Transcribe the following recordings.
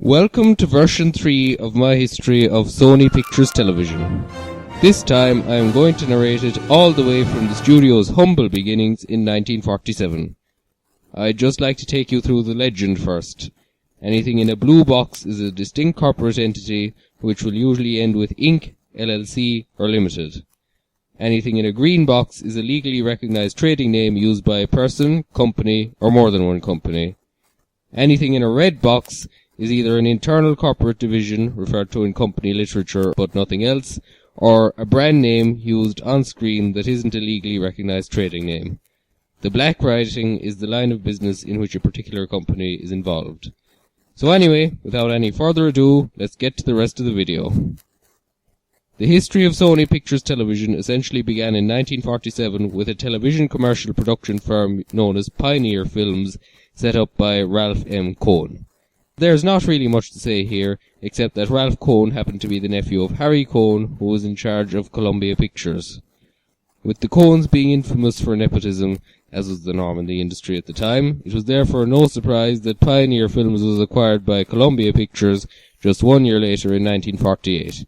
Welcome to version 3 of my history of Sony Pictures Television. This time I am going to narrate it all the way from the studio's humble beginnings in 1947. I'd just like to take you through the legend first. Anything in a blue box is a distinct corporate entity which will usually end with Inc., LLC or Limited. Anything in a green box is a legally recognized trading name used by a person, company or more than one company. Anything in a red box is either an internal corporate division, referred to in company literature but nothing else, or a brand name used on screen that isn't a legally recognized trading name. The black writing is the line of business in which a particular company is involved. So anyway, without any further ado, let's get to the rest of the video. The history of Sony Pictures Television essentially began in 1947 with a television commercial production firm known as Pioneer Films, set up by Ralph M. Cohn. There's not really much to say here, except that Ralph Cohn happened to be the nephew of Harry Cohn, who was in charge of Columbia Pictures. With the Cohns being infamous for nepotism, as was the norm in the industry at the time, it was therefore no surprise that Pioneer Films was acquired by Columbia Pictures just 1 year later in 1948.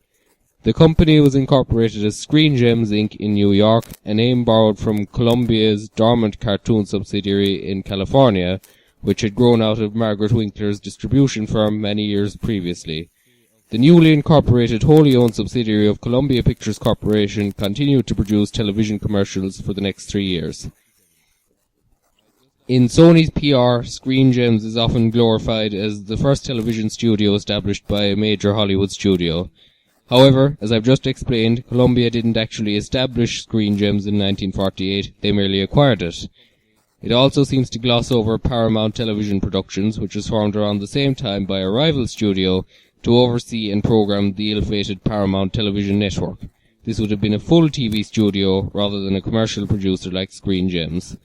The company was incorporated as Screen Gems Inc. in New York, a name borrowed from Columbia's dormant cartoon subsidiary in California, which had grown out of Margaret Winkler's distribution firm many years previously. The newly incorporated wholly owned subsidiary of Columbia Pictures Corporation continued to produce television commercials for the next 3 years. In Sony's PR, Screen Gems is often glorified as the first television studio established by a major Hollywood studio. However, as I've just explained, Columbia didn't actually establish Screen Gems in 1948, they merely acquired it. It also seems to gloss over Paramount Television Productions, which was formed around the same time by a rival studio to oversee and program the ill-fated Paramount Television Network. This would have been a full TV studio rather than a commercial producer like Screen Gems.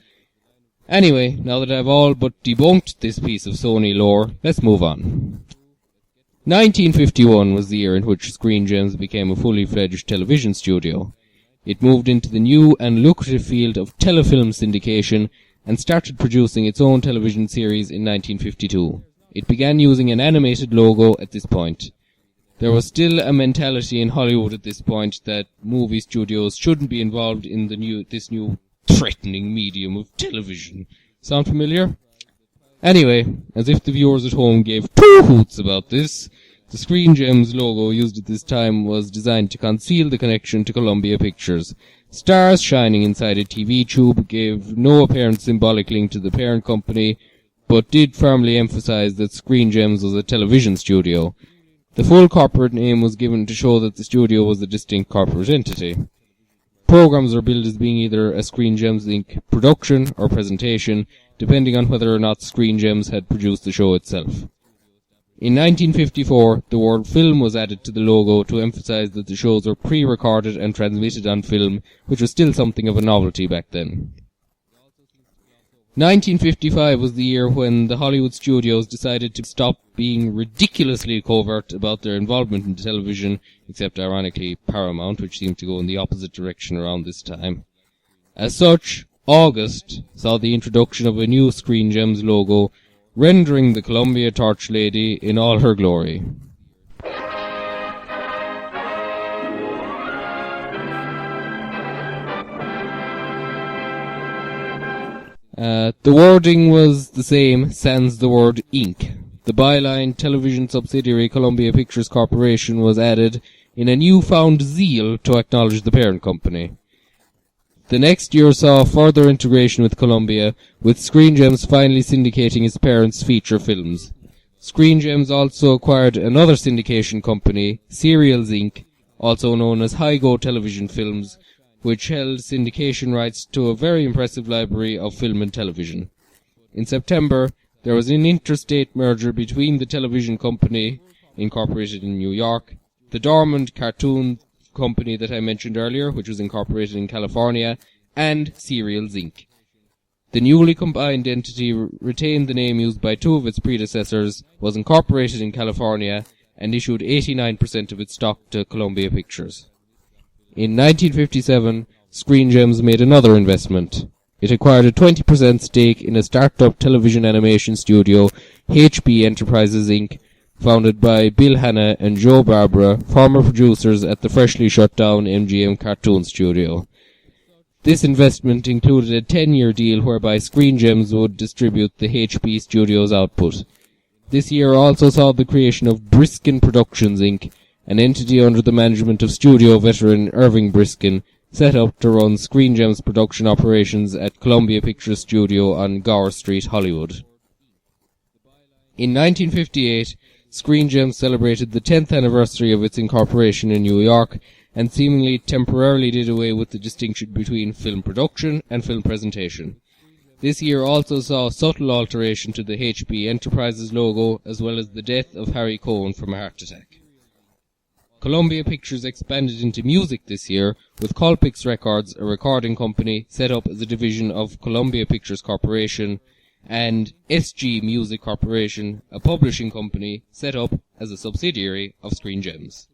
Anyway, now that I've all but debunked this piece of Sony lore, let's move on. 1951 was the year in which Screen Gems became a fully fledged television studio. It moved into the new and lucrative field of telefilm syndication and started producing its own television series in 1952. It began using an animated logo at this point. There was still a mentality in Hollywood at this point that movie studios shouldn't be involved in this new threatening medium of television. Sound familiar? Anyway, as if the viewers at home gave two hoots about this, the Screen Gems logo used at this time was designed to conceal the connection to Columbia Pictures. Stars shining inside a TV tube gave no apparent symbolic link to the parent company, but did firmly emphasize that Screen Gems was a television studio. The full corporate name was given to show that the studio was a distinct corporate entity. Programs are billed as being either a Screen Gems Inc. production or presentation, depending on whether or not Screen Gems had produced the show itself. In 1954, the word film was added to the logo to emphasize that the shows were pre-recorded and transmitted on film, which was still something of a novelty back then. 1955 was the year when the Hollywood studios decided to stop being ridiculously covert about their involvement in television, except ironically Paramount, which seemed to go in the opposite direction around this time. As such, August saw the introduction of a new Screen Gems logo, rendering the Columbia Torch Lady in all her glory. The wording was the same, sans the word Inc. The byline television subsidiary Columbia Pictures Corporation was added in a newfound zeal to acknowledge the parent company. The next year saw further integration with Columbia, with Screen Gems finally syndicating its parent's feature films. Screen Gems also acquired another syndication company, Serials Inc., also known as Hygo Television Films, which held syndication rights to a very impressive library of film and television. In September, there was an interstate merger between the television company, incorporated in New York, the dormant cartoon company that I mentioned earlier, which was incorporated in California, and Serials Inc. The newly combined entity retained the name used by two of its predecessors, was incorporated in California, and issued 89% of its stock to Columbia Pictures. In 1957, Screen Gems made another investment. It acquired a 20% stake in a start-up television animation studio, HB Enterprises Inc., founded by Bill Hanna and Joe Barbara, former producers at the freshly shut down MGM Cartoon Studio. This investment included a 10-year deal whereby Screen Gems would distribute the HP Studios output. This year also saw the creation of Briskin Productions Inc., an entity under the management of studio veteran Irving Briskin, set up to run Screen Gems production operations at Columbia Pictures Studio on Gower Street, Hollywood. In 1958, Screen Gems celebrated the 10th anniversary of its incorporation in New York, and seemingly temporarily did away with the distinction between film production and film presentation. This year also saw a subtle alteration to the HP Enterprises logo, as well as the death of Harry Cohn from a heart attack. Columbia Pictures expanded into music this year, with Colpix Records, a recording company, set up as a division of Columbia Pictures Corporation, and SG Music Corporation, a publishing company, set up as a subsidiary of Screen Gems.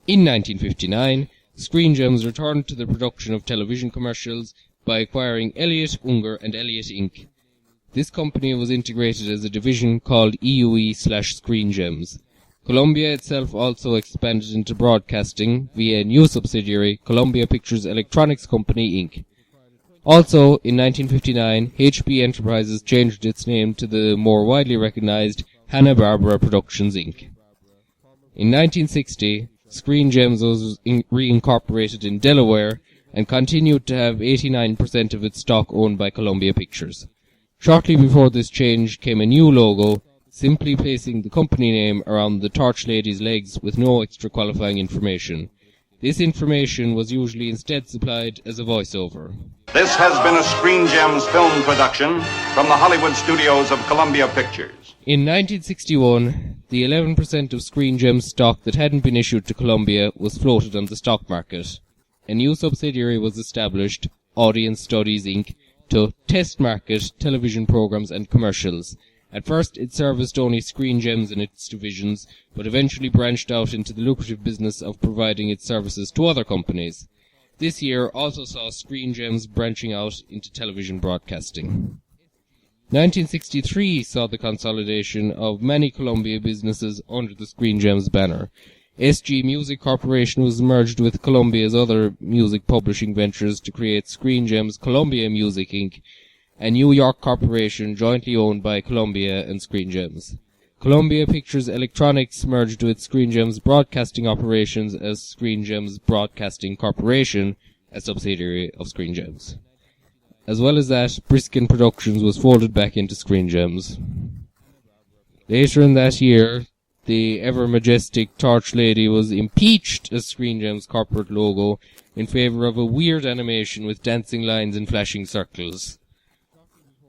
In 1959, Screen Gems returned to the production of television commercials by acquiring Elliott, Unger and Elliott Inc. This company was integrated as a division called EUE/Screen Gems. Columbia itself also expanded into broadcasting via a new subsidiary, Columbia Pictures Electronics Company Inc. Also, in 1959, HP Enterprises changed its name to the more widely recognized Hanna-Barbera Productions Inc. In 1960, Screen Gems was reincorporated in Delaware and continued to have 89% of its stock owned by Columbia Pictures. Shortly before this change came a new logo, simply placing the company name around the Torch Lady's legs with no extra qualifying information. This information was usually instead supplied as a voiceover. This has been a Screen Gems film production from the Hollywood studios of Columbia Pictures. In 1961, the 11% of Screen Gems stock that hadn't been issued to Columbia was floated on the stock market. A new subsidiary was established, Audience Studies Inc., to test market television programs and commercials. At first, it serviced only Screen Gems and its divisions, but eventually branched out into the lucrative business of providing its services to other companies. This year also saw Screen Gems branching out into television broadcasting. 1963 saw the consolidation of many Columbia businesses under the Screen Gems banner. SG Music Corporation was merged with Columbia's other music publishing ventures to create Screen Gems Columbia Music Inc., a New York corporation jointly owned by Columbia and Screen Gems. Columbia Pictures Electronics merged with Screen Gems Broadcasting Operations as Screen Gems Broadcasting Corporation, a subsidiary of Screen Gems. As well as that, Briskin Productions was folded back into Screen Gems. Later in that year, the ever-majestic Torch Lady was impeached as Screen Gems' corporate logo in favor of a weird animation with dancing lines and flashing circles.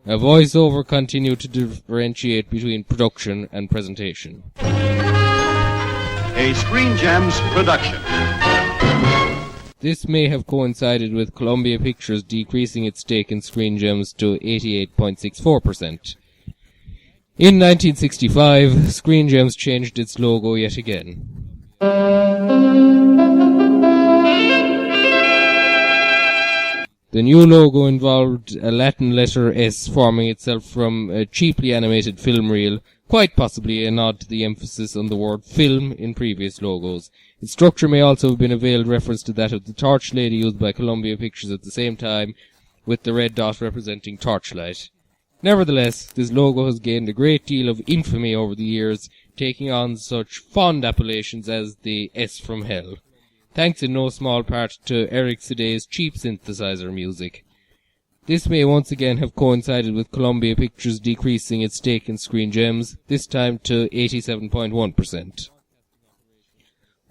A voiceover continued to differentiate between production and presentation. A Screen Gems production. This may have coincided with Columbia Pictures decreasing its stake in Screen Gems to 88.64%. In 1965, Screen Gems changed its logo yet again. The new logo involved a Latin letter S forming itself from a cheaply animated film reel, quite possibly a nod to the emphasis on the word film in previous logos. Its structure may also have been a veiled reference to that of the Torch Lady used by Columbia Pictures at the same time, with the red dot representing torchlight. Nevertheless, this logo has gained a great deal of infamy over the years, taking on such fond appellations as the S from Hell, thanks in no small part to Eric Saday's cheap synthesizer music. This may once again have coincided with Columbia Pictures decreasing its stake in Screen Gems, this time to 87.1%.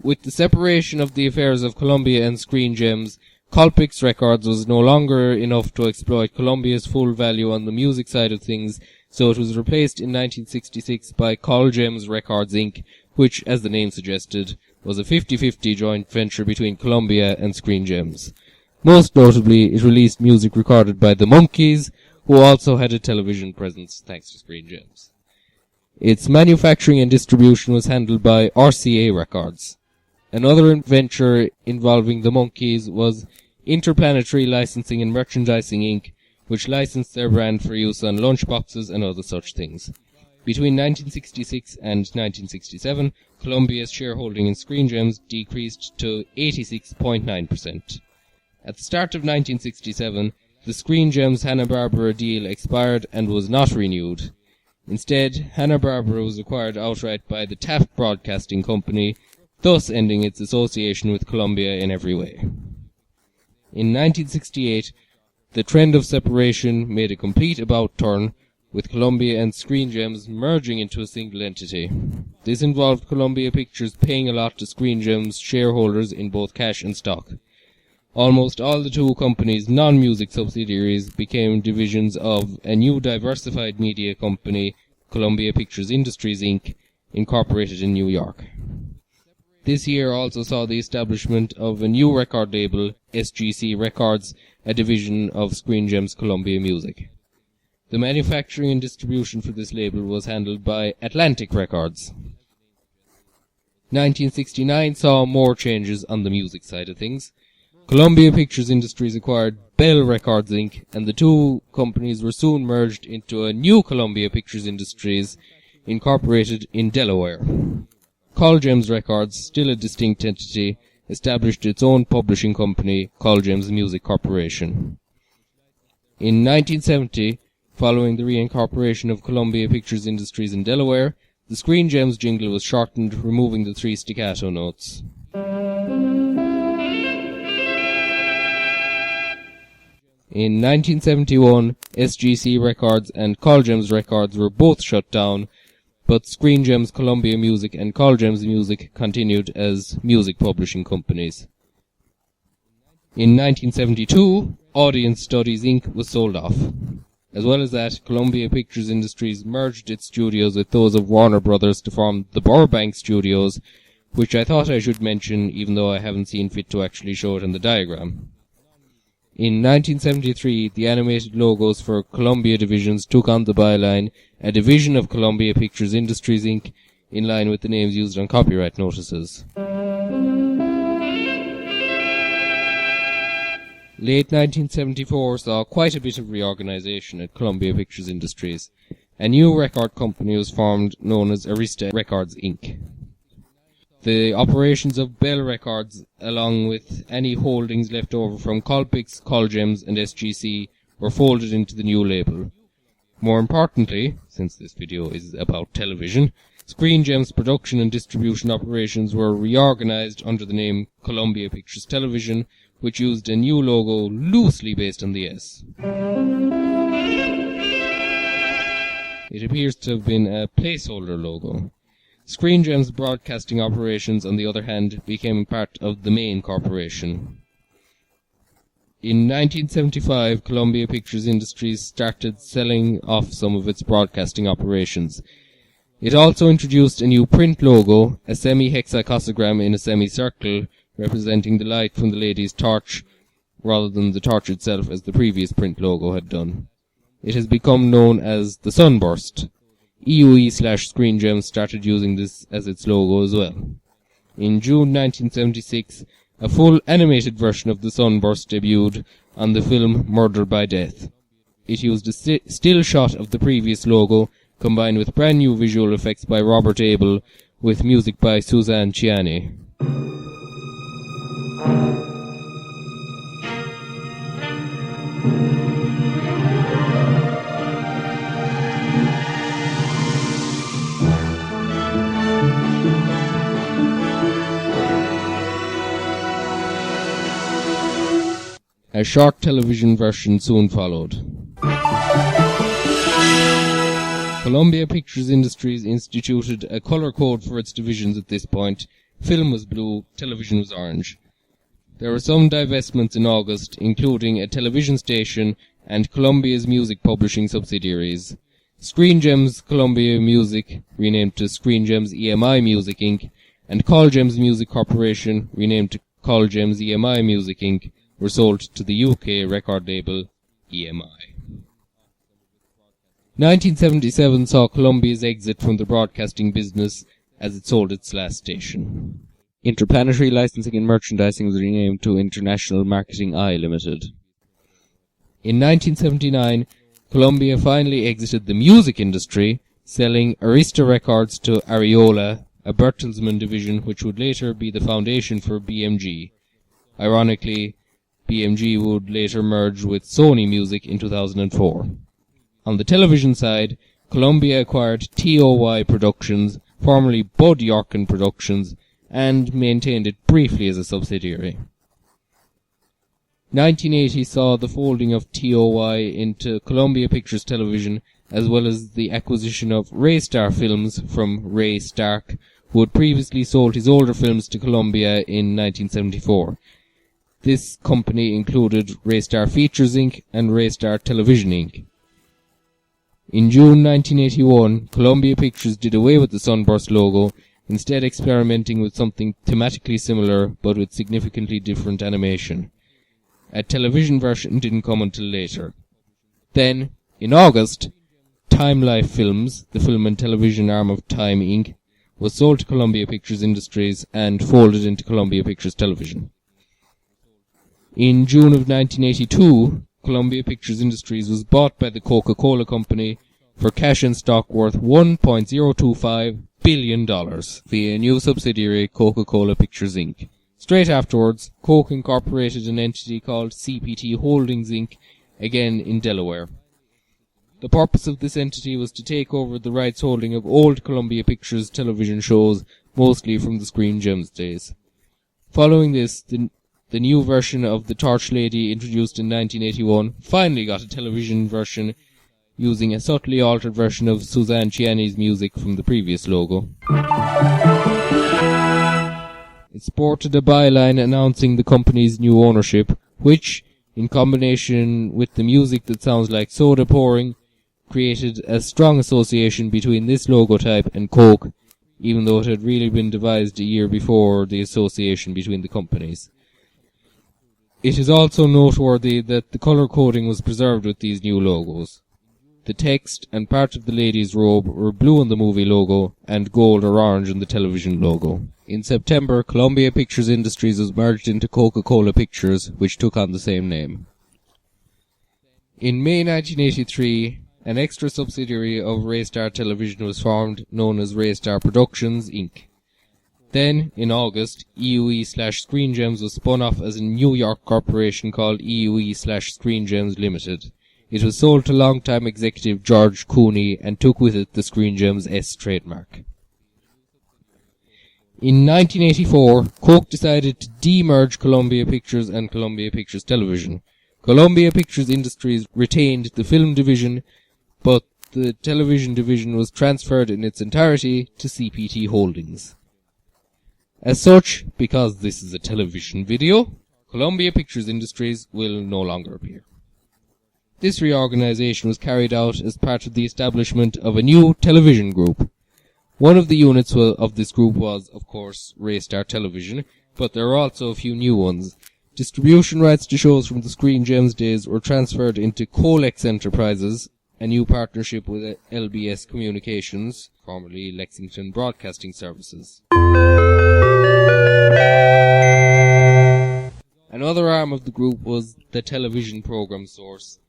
With the separation of the affairs of Columbia and Screen Gems, Colpix Records was no longer enough to exploit Columbia's full value on the music side of things, so it was replaced in 1966 by Col Gems Records Inc., which, as the name suggested, was a 50-50 joint venture between Columbia and Screen Gems. Most notably, it released music recorded by the Monkees, who also had a television presence thanks to Screen Gems. Its manufacturing and distribution was handled by RCA Records. Another venture involving the Monkees was Interplanetary Licensing and Merchandising Inc., which licensed their brand for use on lunchboxes and other such things. Between 1966 and 1967, Columbia's shareholding in Screen Gems decreased to 86.9%. At the start of 1967, the Screen Gems Hanna-Barbera deal expired and was not renewed. Instead, Hanna-Barbera was acquired outright by the Taft Broadcasting Company, thus ending its association with Columbia in every way. In 1968, the trend of separation made a complete about-turn, with Columbia and Screen Gems merging into a single entity. This involved Columbia Pictures paying a lot to Screen Gems shareholders in both cash and stock. Almost all the two companies' non-music subsidiaries became divisions of a new diversified media company, Columbia Pictures Industries Inc., incorporated in New York. This year also saw the establishment of a new record label, SGC Records, a division of Screen Gems Columbia Music. The manufacturing and distribution for this label was handled by Atlantic Records. 1969 saw more changes on the music side of things. Columbia Pictures Industries acquired Bell Records Inc., and the two companies were soon merged into a new Columbia Pictures Industries, incorporated in Delaware. Colgems Records, still a distinct entity, established its own publishing company, Colgems Music Corporation. In 1970, following the reincorporation of Columbia Pictures Industries in Delaware, the Screen Gems jingle was shortened, removing the 3 staccato notes. In 1971, SGC Records and Colgems Records were both shut down, but Screen Gems Columbia Music and Colgems Music continued as music publishing companies. In 1972, Audience Studies Inc. was sold off. As well as that, Columbia Pictures Industries merged its studios with those of Warner Brothers to form the Burbank Studios, which I thought I should mention even though I haven't seen fit to actually show it in the diagram. In 1973, the animated logos for Columbia divisions took on the byline, a division of Columbia Pictures Industries Inc., in line with the names used on copyright notices. Late 1974 saw quite a bit of reorganization at Columbia Pictures Industries. A new record company was formed known as Arista Records Inc. The operations of Bell Records, along with any holdings left over from Colpix, Colgems and SGC, were folded into the new label. More importantly, since this video is about television, Screen Gems production and distribution operations were reorganized under the name Columbia Pictures Television, which used a new logo loosely based on the S. It appears to have been a placeholder logo. Screen Gems broadcasting operations, on the other hand, became part of the main corporation. In 1975, Columbia Pictures Industries started selling off some of its broadcasting operations. It also introduced a new print logo, a semi-hexacosagram in a semicircle, representing the light from the lady's torch, rather than the torch itself as the previous print logo had done. It has become known as the Sunburst. EUE/Screen Gems started using this as its logo as well. In June 1976, a full animated version of the Sunburst debuted on the film Murder by Death. It used a still shot of the previous logo, combined with brand new visual effects by Robert Abel, with music by Suzanne Ciani. A short television version soon followed. Columbia Pictures Industries instituted a color code for its divisions at this point. Film was blue, television was orange. There were some divestments in August, including a television station and Columbia's music publishing subsidiaries. Screen Gems Columbia Music, renamed to Screen Gems EMI Music Inc., and Colgems Music Corporation, renamed to Colgems EMI Music Inc., were sold to the UK record label EMI. 1977 saw Columbia's exit from the broadcasting business as it sold its last station. Interplanetary Licensing and Merchandising was renamed to International Marketing I Limited. In 1979, Columbia finally exited the music industry selling Arista Records to Ariola, a Bertelsmann division which would later be the foundation for BMG. Ironically, BMG would later merge with Sony Music in 2004. On the television side, Columbia acquired TOY Productions, formerly Bud Yorkin Productions, and maintained it briefly as a subsidiary. 1980 saw the folding of TOY into Columbia Pictures Television, as well as the acquisition of Raystar Films from Ray Stark, who had previously sold his older films to Columbia in 1974. This company included Raystar Features Inc. and Raystar Television Inc. In June 1981, Columbia Pictures did away with the Sunburst logo, instead experimenting with something thematically similar but with significantly different animation. A television version didn't come until later. Then, in August, Time Life Films, the film and television arm of Time Inc., was sold to Columbia Pictures Industries and folded into Columbia Pictures Television. In June of 1982, Columbia Pictures Industries was bought by the Coca-Cola Company for cash and stock worth $1.025 billion via a new subsidiary, Coca-Cola Pictures Inc. Straight afterwards, Coke incorporated an entity called CPT Holdings Inc., again in Delaware. The purpose of this entity was to take over the rights holding of old Columbia Pictures television shows, mostly from the Screen Gems days. Following this, the new version of The Torch Lady, introduced in 1981, finally got a television version using a subtly altered version of Suzanne Ciani's music from the previous logo. It sported a byline announcing the company's new ownership, which, in combination with the music that sounds like soda pouring, created a strong association between this logotype and Coke, even though it had really been devised a year before the association between the companies. It is also noteworthy that the colour coding was preserved with these new logos. The text and part of the lady's robe were blue on the movie logo and gold or orange on the television logo. In September, Columbia Pictures Industries was merged into Coca-Cola Pictures, which took on the same name. In May 1983, an extra subsidiary of Raystar Television was formed, known as Raystar Productions, Inc. Then, in August, EUE/Screen Gems was spun off as a New York corporation called EUE/Screen Gems Limited. It was sold to longtime executive George Cooney and took with it the Screen Gems S trademark. In 1984, Coke decided to demerge Columbia Pictures and Columbia Pictures Television. Columbia Pictures Industries retained the film division, but the television division was transferred in its entirety to CPT Holdings. As such, because this is a television video, Columbia Pictures Industries will no longer appear. This reorganization was carried out as part of the establishment of a new television group. One of the units of this group was, of course, Raystar Television, but there are also a few new ones. Distribution rights to shows from the Screen Gems days were transferred into Colex Enterprises, a new partnership with LBS Communications, formerly Lexington Broadcasting Services. Another arm of the group was the Television Program Source,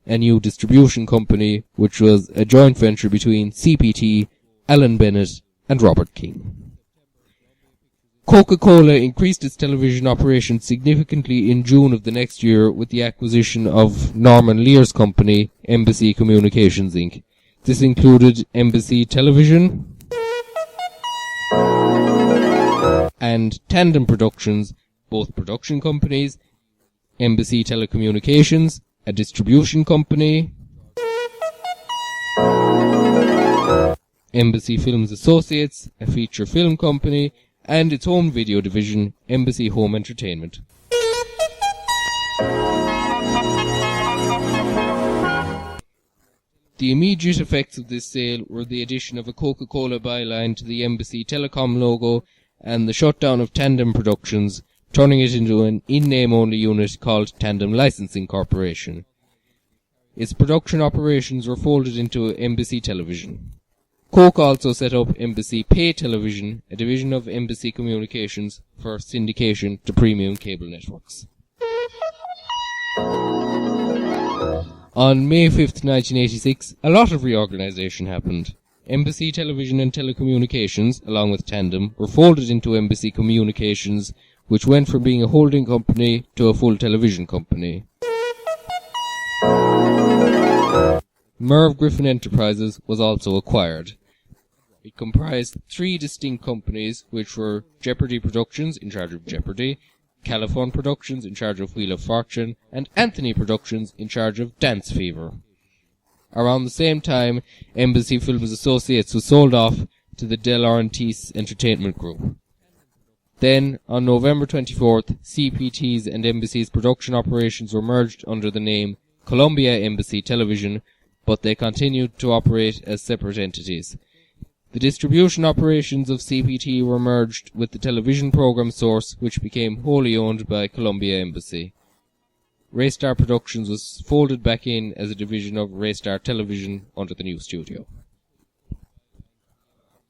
a new distribution company which was a joint venture between CPT, Alan Bennett, and Robert King. Coca-Cola increased its television operations significantly in June of the next year with the acquisition of Norman Lear's company, Embassy Communications Inc. This included Embassy Television and Tandem Productions, both production companies, Embassy Telecommunications, a distribution company, Embassy Films Associates, a feature film company, and its home video division, Embassy Home Entertainment. The immediate effects of this sale were the addition of a Coca-Cola byline to the Embassy Telecom logo and the shutdown of Tandem Productions, turning it into an in-name-only unit called Tandem Licensing Corporation. Its production operations were folded into Embassy Television. Coke also set up Embassy Pay Television, a division of Embassy Communications, for syndication to premium cable networks. On May 5th, 1986, a lot of reorganization happened. Embassy Television and Telecommunications, along with Tandem, were folded into Embassy Communications, which went from being a holding company to a full television company. Merv Griffin Enterprises was also acquired. It comprised 3 distinct companies, which were Jeopardy Productions, in charge of Jeopardy, Californ Productions, in charge of Wheel of Fortune, and Anthony Productions, in charge of Dance Fever. Around the same time, Embassy Films Associates was sold off to the De Laurentiis Entertainment Group. Then, on November 24th, CPT's and Embassy's production operations were merged under the name Columbia Embassy Television, but they continued to operate as separate entities. The distribution operations of CPT were merged with the television program source, which became wholly owned by Columbia Embassy. Raystar Productions was folded back in as a division of Raystar Television under the new studio.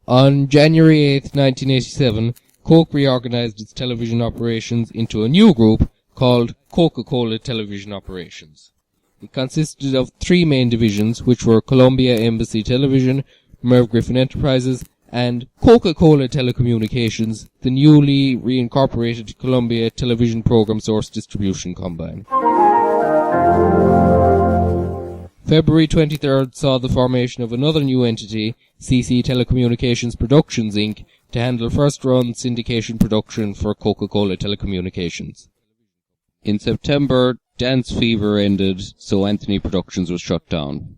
On January 8, 1987, Coke reorganized its television operations into a new group called Coca-Cola Television Operations. It consisted of 3 main divisions, which were Columbia Embassy Television, Merv Griffin Enterprises, and Coca-Cola Telecommunications, the newly reincorporated Columbia Television Program Source Distribution Combine. February 23rd saw the formation of another new entity, CC Telecommunications Productions Inc., to handle first-run syndication production for Coca-Cola Telecommunications. In September, Dance Fever ended, so Anthony Productions was shut down.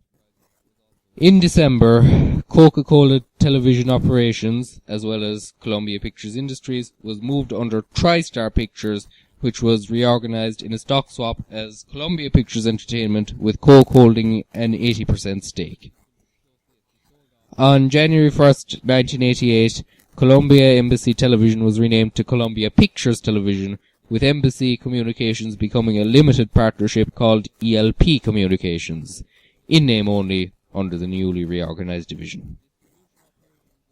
In December, Coca-Cola Television Operations, as well as Columbia Pictures Industries, was moved under TriStar Pictures, which was reorganized in a stock swap as Columbia Pictures Entertainment, with Coke holding an 80% stake. On January 1st, 1988, Columbia Embassy Television was renamed to Columbia Pictures Television, with Embassy Communications becoming a limited partnership called ELP Communications, in name only, under the newly reorganized division.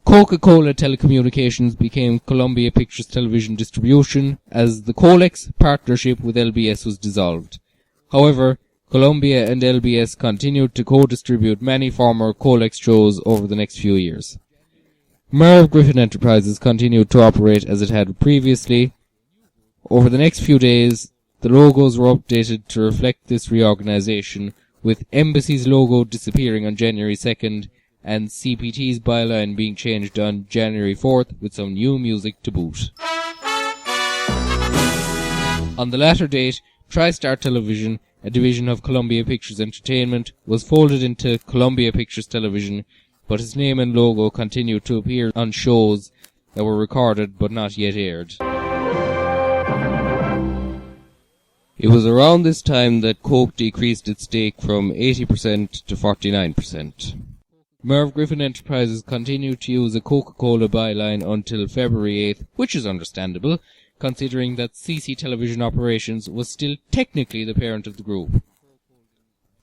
Coca-Cola Telecommunications became Columbia Pictures Television Distribution as the Colex partnership with LBS was dissolved. However, Columbia and LBS continued to co-distribute many former Colex shows over the next few years. Merv Griffin Enterprises continued to operate as it had previously. Over the next few days, the logos were updated to reflect this reorganization, with Embassy's logo disappearing on January 2nd and CPT's byline being changed on January 4th with some new music to boot. On the latter date, TriStar Television, a division of Columbia Pictures Entertainment, was folded into Columbia Pictures Television, but its name and logo continued to appear on shows that were recorded but not yet aired. It was around this time that Coke decreased its stake from 80% to 49%. Merv Griffin Enterprises continued to use a Coca-Cola byline until February 8th, which is understandable, considering that CC Television Operations was still technically the parent of the group.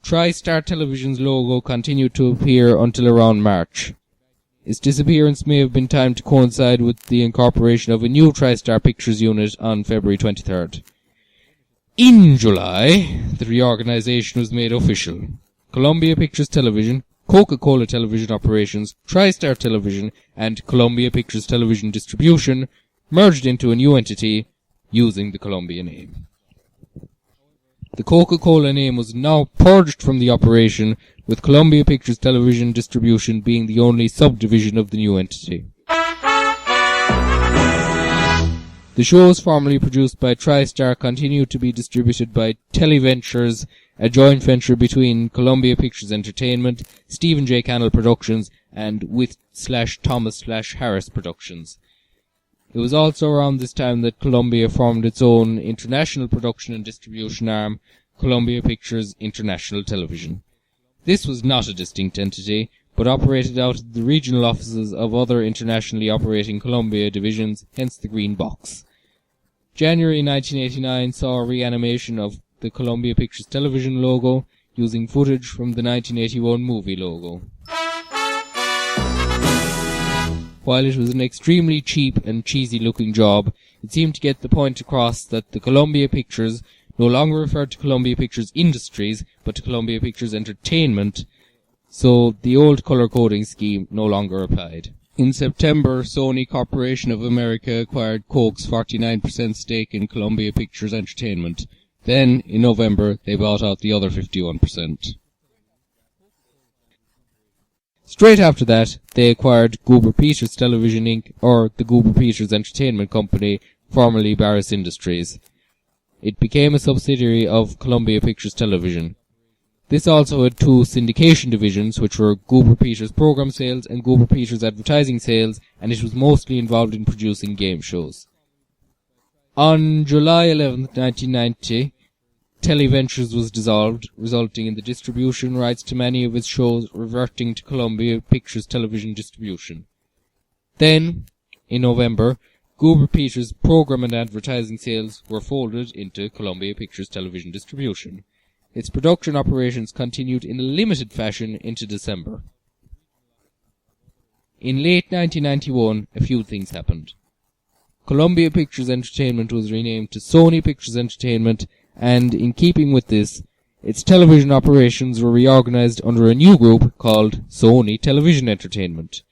TriStar Television's logo continued to appear until around March. Its disappearance may have been timed to coincide with the incorporation of a new TriStar Pictures unit on February 23rd. In July, the reorganization was made official. Columbia Pictures Television, Coca-Cola Television Operations, TriStar Television, and Columbia Pictures Television Distribution merged into a new entity using the Columbia name. The Coca-Cola name was now purged from the operation, with Columbia Pictures Television Distribution being the only subdivision of the new entity. The shows formerly produced by TriStar continued to be distributed by Televentures, a joint venture between Columbia Pictures Entertainment, Stephen J. Cannell Productions, and With/Thomas/Harris Productions. It was also around this time that Columbia formed its own international production and distribution arm, Columbia Pictures International Television. This was not a distinct entity, but operated out of the regional offices of other internationally operating Columbia divisions, hence the green box. January 1989 saw a reanimation of the Columbia Pictures Television logo, using footage from the 1981 movie logo. While it was an extremely cheap and cheesy-looking job, it seemed to get the point across that the Columbia Pictures no longer referred to Columbia Pictures Industries, but to Columbia Pictures Entertainment, so the old color coding scheme no longer applied. In September, Sony Corporation of America acquired Coke's 49% stake in Columbia Pictures Entertainment. Then, in November, they bought out the other 51%. Straight after that, they acquired Goober Peters Television Inc., or the Goober Peters Entertainment Company, formerly Barris Industries. It became a subsidiary of Columbia Pictures Television. This also had two syndication divisions, which were Goober Peters Program Sales and Goober Peters Advertising Sales, and it was mostly involved in producing game shows. On July 11, 1990, Televentures was dissolved, resulting in the distribution rights to many of its shows reverting to Columbia Pictures Television Distribution. Then, in November, Goober Peters Program and Advertising Sales were folded into Columbia Pictures Television Distribution. Its production operations continued in a limited fashion into December. In late 1991, a few things happened. Columbia Pictures Entertainment was renamed to Sony Pictures Entertainment, and in keeping with this, its television operations were reorganized under a new group called Sony Television Entertainment.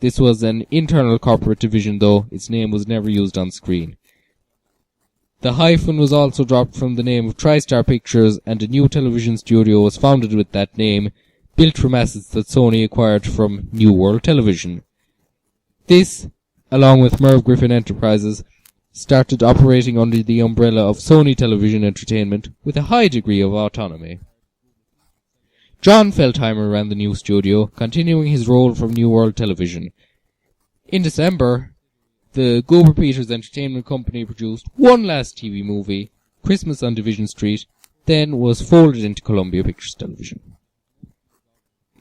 This was an internal corporate division, though its name was never used on screen. The hyphen was also dropped from the name of TriStar Pictures, and a new television studio was founded with that name, built from assets that Sony acquired from New World Television. This, along with Merv Griffin Enterprises, started operating under the umbrella of Sony Television Entertainment with a high degree of autonomy. John Feldheimer ran the new studio, continuing his role from New World Television. In December, the Goober Peters Entertainment Company produced one last TV movie, Christmas on Division Street, then was folded into Columbia Pictures Television.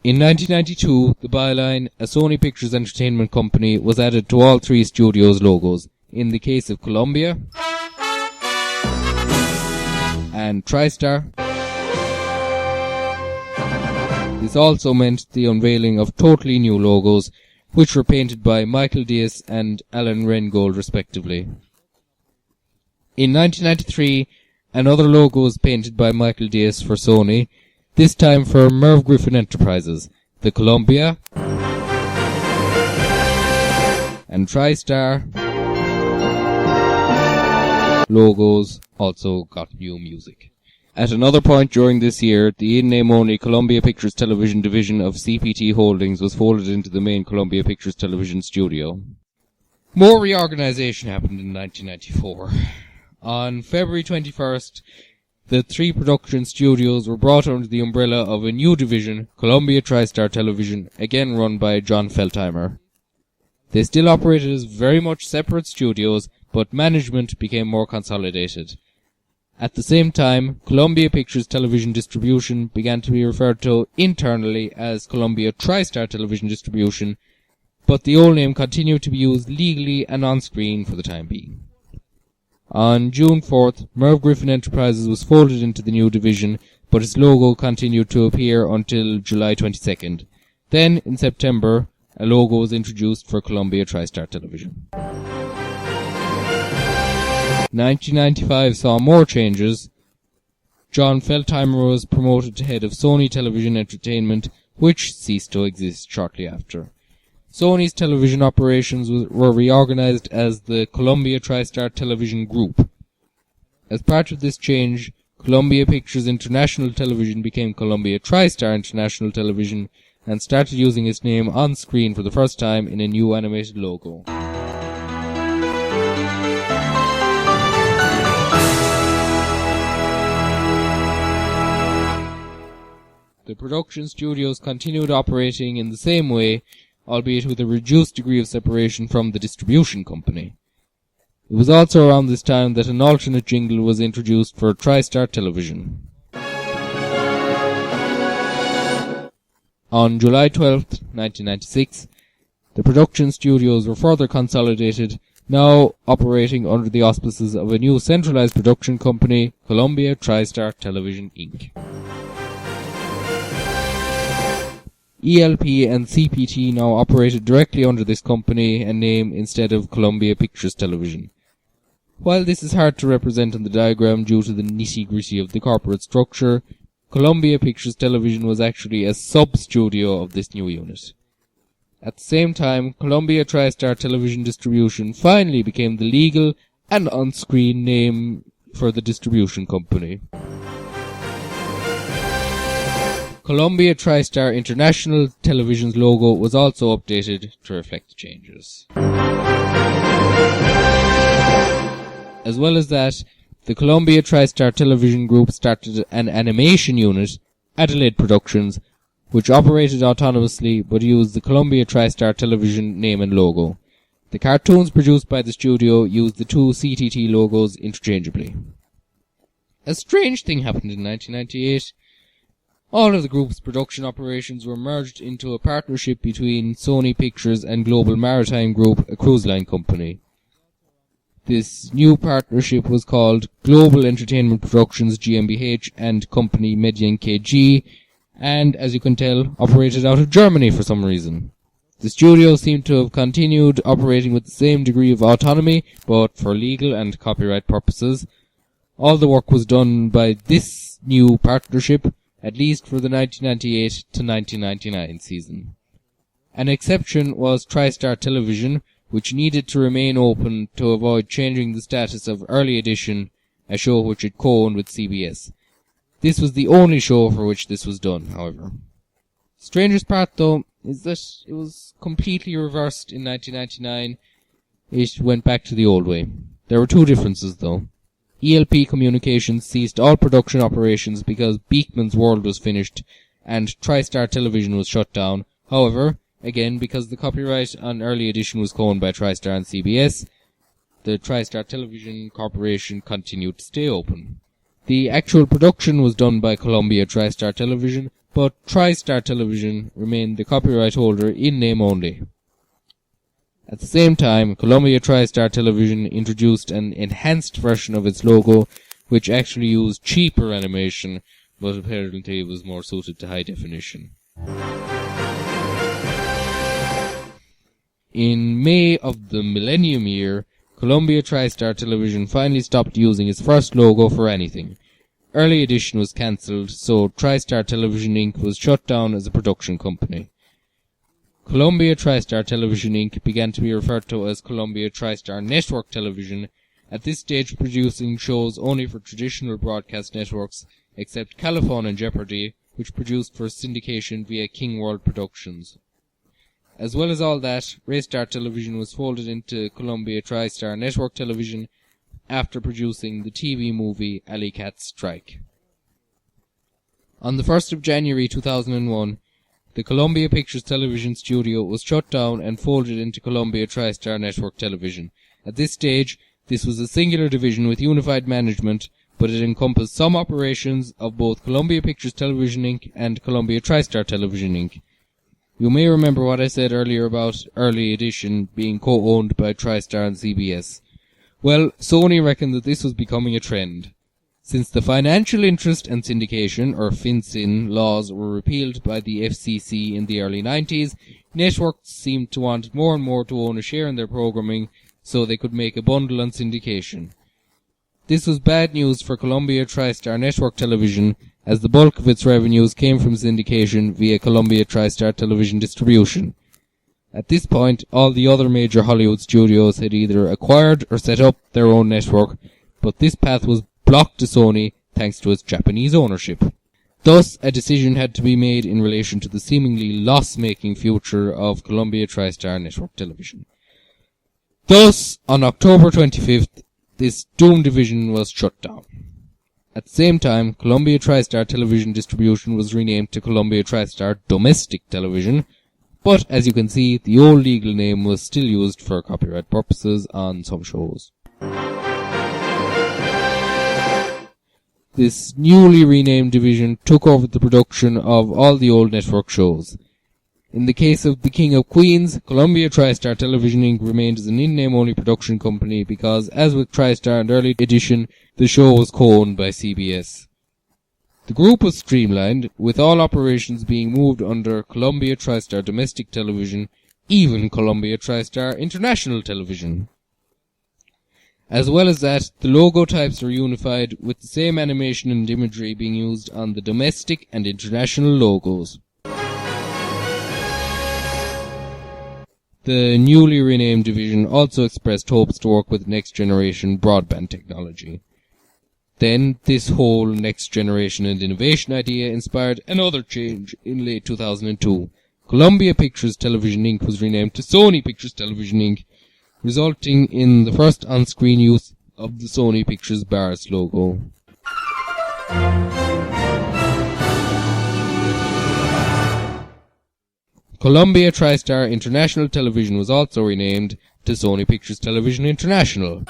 In 1992, the byline, a Sony Pictures Entertainment Company, was added to all three studios' logos. In the case of Columbia and TriStar, this also meant the unveiling of totally new logos, which were painted by Michael Diaz and Alan Rengold respectively. In 1993, another logo was painted by Michael Diaz for Sony, this time for Merv Griffin Enterprises. The Columbia and TriStar logos also got new music. At another point during this year, the in-name only Columbia Pictures Television division of CPT Holdings was folded into the main Columbia Pictures Television studio. More reorganization happened in 1994. On February 21st, the three production studios were brought under the umbrella of a new division, Columbia TriStar Television, again run by John Feldheimer. They still operated as very much separate studios, but management became more consolidated. At the same time, Columbia Pictures Television Distribution began to be referred to internally as Columbia TriStar Television Distribution, but the old name continued to be used legally and on-screen for the time being. On June 4th, Merv Griffin Enterprises was folded into the new division, but its logo continued to appear until July 22nd. Then, in September, a logo was introduced for Columbia TriStar Television. 1995 saw more changes. John Feldheimer was promoted to head of Sony Television Entertainment, which ceased to exist shortly after. Sony's television operations were reorganized as the Columbia TriStar Television Group. As part of this change, Columbia Pictures International Television became Columbia TriStar International Television and started using its name on screen for the first time in a new animated logo. The production studios continued operating in the same way, albeit with a reduced degree of separation from the distribution company. It was also around this time that an alternate jingle was introduced for TriStar Television. On July 12, 1996, the production studios were further consolidated, now operating under the auspices of a new centralized production company, Columbia TriStar Television Inc. ELP and CPT now operated directly under this company and name instead of Columbia Pictures Television. While this is hard to represent on the diagram due to the nitty-gritty of the corporate structure, Columbia Pictures Television was actually a sub-studio of this new unit. At the same time, Columbia TriStar Television Distribution finally became the legal and on-screen name for the distribution company. Columbia TriStar International Television's logo was also updated to reflect the changes. As well as that, the Columbia TriStar Television Group started an animation unit, Adelaide Productions, which operated autonomously but used the Columbia TriStar Television name and logo. The cartoons produced by the studio used the two CTT logos interchangeably. A strange thing happened in 1998. All of the group's production operations were merged into a partnership between Sony Pictures and Global Maritime Group, a cruise line company. This new partnership was called Global Entertainment Productions GmbH and Company Medien KG, and, as you can tell, operated out of Germany for some reason. The studio seemed to have continued operating with the same degree of autonomy, but for legal and copyright purposes. All the work was done by this new partnership, at least for the 1998 to 1999 season. An exception was TriStar Television, which needed to remain open to avoid changing the status of Early Edition, a show which had co-owned with CBS. This was the only show for which this was done, however. Strangest part, though, is that it was completely reversed in 1999. It went back to the old way. There were two differences, though. ELP Communications ceased all production operations because Beekman's World was finished, and TriStar Television was shut down. However, again, because the copyright on Early Edition was co-owned by TriStar and CBS, the TriStar Television Corporation continued to stay open. The actual production was done by Columbia TriStar Television, but TriStar Television remained the copyright holder in name only. At the same time, Columbia TriStar Television introduced an enhanced version of its logo, which actually used cheaper animation, but apparently was more suited to high definition. In May of the millennium year, Columbia TriStar Television finally stopped using its first logo for anything. Early Edition was cancelled, so TriStar Television Inc. was shut down as a production company. Columbia TriStar Television Inc. began to be referred to as Columbia TriStar Network Television, at this stage producing shows only for traditional broadcast networks, except California and Jeopardy, which produced for syndication via King World Productions. As well as all that, Raystar Television was folded into Columbia TriStar Network Television after producing the TV movie Alley Cat Strike. On the 1st of January 2001, the Columbia Pictures Television studio was shut down and folded into Columbia TriStar Network Television. At this stage, this was a singular division with unified management, but it encompassed some operations of both Columbia Pictures Television Inc. and Columbia TriStar Television Inc. You may remember what I said earlier about Early Edition being co-owned by TriStar and CBS. Well, Sony reckoned that this was becoming a trend. Since the financial interest and syndication, or FinCin, laws were repealed by the FCC in the early 90s, networks seemed to want more and more to own a share in their programming so they could make a bundle on syndication. This was bad news for Columbia TriStar Network Television, as the bulk of its revenues came from syndication via Columbia TriStar Television Distribution. At this point, all the other major Hollywood studios had either acquired or set up their own network, but this path was blocked to Sony thanks to its Japanese ownership. Thus, a decision had to be made in relation to the seemingly loss-making future of Columbia TriStar Network Television. Thus, on October 25th, this doomed division was shut down. At the same time, Columbia TriStar Television Distribution was renamed to Columbia TriStar Domestic Television, but as you can see, the old legal name was still used for copyright purposes on some shows. This newly renamed division took over the production of all the old network shows. In the case of The King of Queens, Columbia TriStar Television Inc. remained as an in-name only production company because, as with TriStar and Early Edition, the show was co-owned by CBS. The group was streamlined, with all operations being moved under Columbia TriStar Domestic Television, even Columbia TriStar International Television. As well as that, the logo types are unified, with the same animation and imagery being used on the domestic and international logos. The newly renamed division also expressed hopes to work with next-generation broadband technology. Then, this whole next-generation and innovation idea inspired another change in late 2002. Columbia Pictures Television Inc. was renamed to Sony Pictures Television Inc., resulting in the first on-screen use of the Sony Pictures Barris logo. Columbia TriStar International Television was also renamed to Sony Pictures Television International.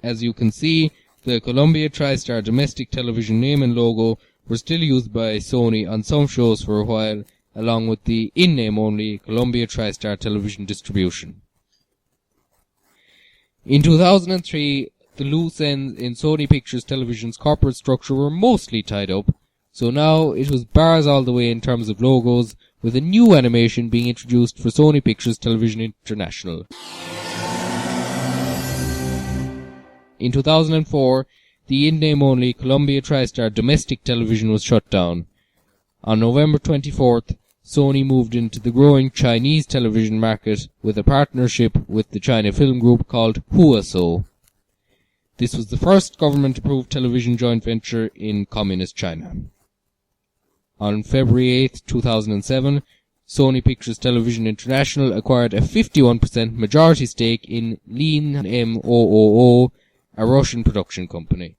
As you can see, the Columbia TriStar domestic television name and logo were still used by Sony on some shows for a while, along with the in-name only Columbia TriStar Television distribution. In 2003, the loose ends in Sony Pictures Television's corporate structure were mostly tied up, so now it was bars all the way in terms of logos, with a new animation being introduced for Sony Pictures Television International. In 2004, the in-name only Columbia TriStar domestic television was shut down. On November 24th, Sony moved into the growing Chinese television market with a partnership with the China film group called Huaso. This was the first government-approved television joint venture in communist China. On February 8, 2007, Sony Pictures Television International acquired a 51% majority stake in Lean MOOO, a Russian production company.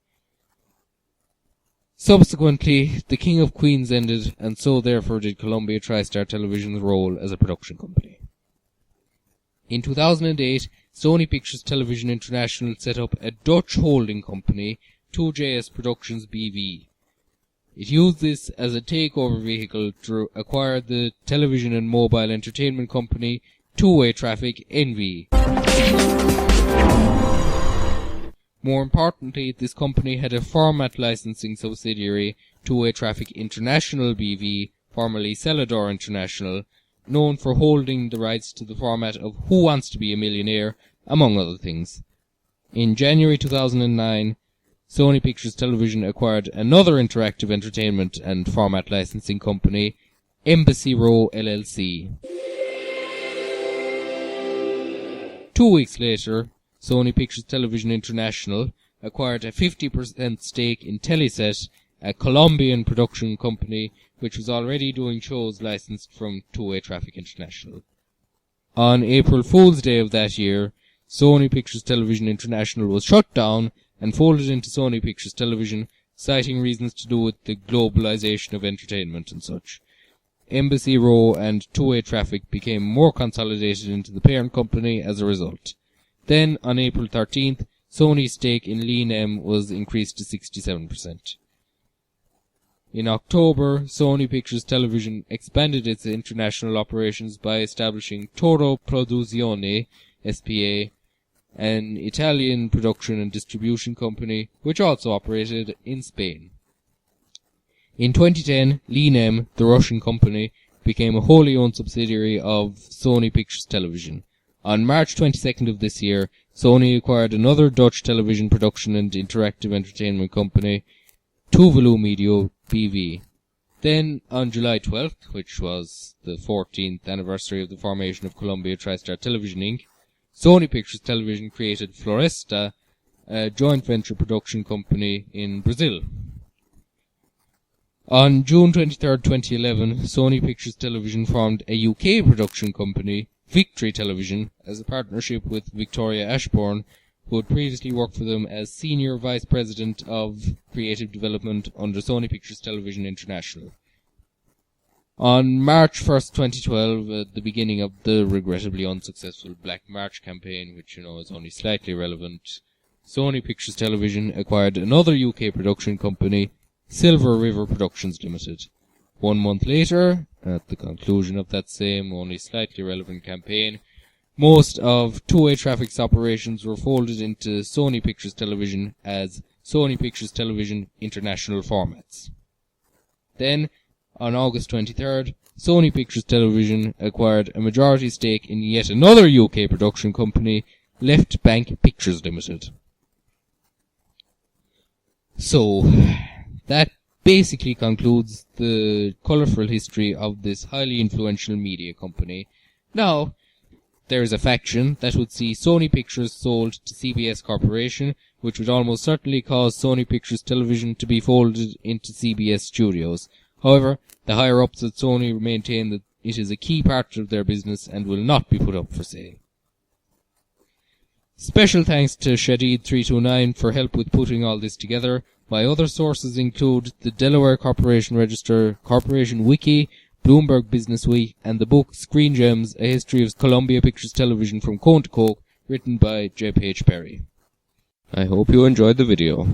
Subsequently, The King of Queens ended, and so therefore did Columbia TriStar Television's role as a production company. In 2008, Sony Pictures Television International set up a Dutch holding company, 2JS Productions BV. It used this as a takeover vehicle to acquire the television and mobile entertainment company Two-Way Traffic NV. More importantly, this company had a format licensing subsidiary, Two-Way Traffic International BV, formerly Celador International, known for holding the rights to the format of Who Wants to Be a Millionaire, among other things. In January 2009, Sony Pictures Television acquired another interactive entertainment and format licensing company, Embassy Row LLC. 2 weeks later, Sony Pictures Television International acquired a 50% stake in Teleset, a Colombian production company which was already doing shows licensed from Two-Way Traffic International. On April Fool's Day of that year, Sony Pictures Television International was shut down and folded into Sony Pictures Television, citing reasons to do with the globalization of entertainment and such. Embassy Row and Two-Way Traffic became more consolidated into the parent company as a result. Then, on April 13th, Sony's stake in Lean M was increased to 67%. In October, Sony Pictures Television expanded its international operations by establishing Toro Produzione, SPA, an Italian production and distribution company, which also operated in Spain. In 2010, Lean M, the Russian company, became a wholly owned subsidiary of Sony Pictures Television. On March 22nd of this year, Sony acquired another Dutch television production and interactive entertainment company, Tuvalu Media BV. Then, on July 12th, which was the 14th anniversary of the formation of Columbia TriStar Television Inc., Sony Pictures Television created Floresta, a joint venture production company in Brazil. On June 23, 2011, Sony Pictures Television formed a UK production company, Victory Television, as a partnership with Victoria Ashbourne, who had previously worked for them as Senior Vice President of Creative Development under Sony Pictures Television International. On March 1st, 2012, at the beginning of the regrettably unsuccessful Black March campaign, which is only slightly relevant, Sony Pictures Television acquired another UK production company, Silver River Productions Limited. 1 month later, at the conclusion of that same, only slightly relevant campaign, most of Two-Way Traffic's operations were folded into Sony Pictures Television as Sony Pictures Television International Formats. Then, on August 23rd, Sony Pictures Television acquired a majority stake in yet another UK production company, Left Bank Pictures Limited. So, that basically concludes the colourful history of this highly influential media company. Now, there is a faction that would see Sony Pictures sold to CBS Corporation, which would almost certainly cause Sony Pictures Television to be folded into CBS Studios. However, the higher-ups at Sony maintain that it is a key part of their business and will not be put up for sale. Special thanks to Shadid329 for help with putting all this together. My other sources include the Delaware Corporation Register, Corporation Wiki, Bloomberg Business Week, and the book Screen Gems, A History of Columbia Pictures Television from Cone to Coke, written by J. Page Perry. I hope you enjoyed the video.